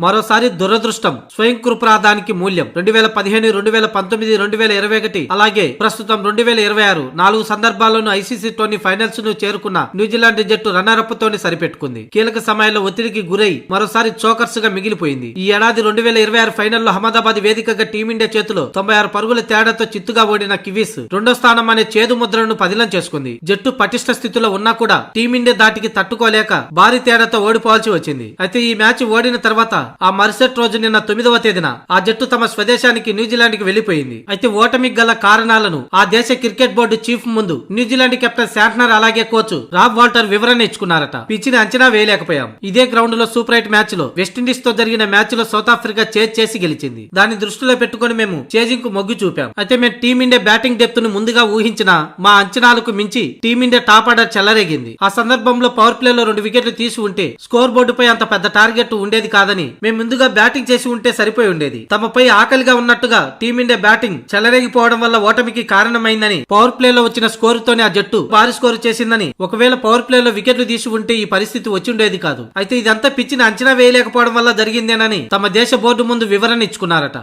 మరోసారి దురదృష్టం స్వయంకృపరాధానికి మూల్యం 2015, 2019, 2021 అలాగే ప్రస్తుతం 2026 4 సందర్భాల్లోనూ ఐసీసీ టోర్నీ ఫైనల్స్ ను చేరుకున్న న్యూజిలాండ్ జట్టు రన్నరప్ తోనే సరిపెట్టుకుంది. కీలక సమయంలో ఒత్తిడికి గురై మరోసారి చోకర్స్ గా మిగిలిపోయింది. ఈ ఏడాది 2026 ఫైనల్లో అహ్మదాబాద్ వేదికగా టీమిండియా చేతిలో 96 పరుగుల తేడాతో చిత్తుగా ఓడిన కివీస్ రెండో స్థానం అనే చేదు ముద్రను పదిలం చేసుకుంది. జట్టు పటిష్ట స్థితిలో ఉన్నా కూడా టీమిండియా దాటికి తట్టుకోలేక భారీ తేడాతో ఓడిపోవాల్సి వచ్చింది. అయితే ఈ మ్యాచ్ ఓడిన తర్వాత ఆ మరుసటి రోజు నిన్న 9వ తేదీన ఆ జట్టు తమ స్వదేశానికి న్యూజిలాండ్ కి వెళ్లిపోయింది. అయితే ఓటమికి గల కారణాలను ఆ దేశ క్రికెట్ బోర్డు చీఫ్ ముందు న్యూజిలాండ్ కెప్టెన్ శాంట్నర్ అలాగే కోచ్ రాబ్ వాల్టర్ వివరణ ఇచ్చుకున్నారట. పిచ్చిని అంచనా వేయలేకపోయాం. ఇదే గ్రౌండ్ లో సూపర్ 8 మ్యాచ్ లో వెస్టిండీస్ తో జరిగిన మ్యాచ్ లో సౌత్ ఆఫ్రికా చేసి గెలిచింది. దాన్ని దృష్టిలో పెట్టుకుని మేము చేజింగ్ కు మొగ్గు చూపాం. అయితే మేము టీమిండియా బ్యాటింగ్ డెప్త్ ను ముందుగా ఊహించిన మా అంచనాలకు మించి టీమిండియా టాప్ ఆర్డర్ చెలరేగింది. ఆ సందర్భంలో పవర్ ప్లే లో 2 వికెట్లు తీసి ఉంటే స్కోర్ బోర్డుపై అంత పెద్ద టార్గెట్ ఉండేది కాదని, మేము ముందుగా బ్యాటింగ్ చేసి ఉంటే సరిపోయి ఉండేది. తమపై ఆకలిగా ఉన్నట్టుగా టీమిండియా బ్యాటింగ్ చెలరేగిపోవడం వల్ల ఓటమికి కారణమైందని, పవర్ ప్లే లో వచ్చిన స్కోర్ తోనే ఆ జట్టు భారీ స్కోర్ చేసిందని, ఒకవేళ పవర్ ప్లే లో వికెట్లు తీసి ఉంటే ఈ పరిస్థితి వచ్చి ఉండేది కాదు. అయితే ఇదంతా పిచ్చిని అంచనా వేయలేకపోవడం వల్ల జరిగిందేనని తమ దేశ బోర్డు ముందు వివరణ ఇచ్చుకున్నారట.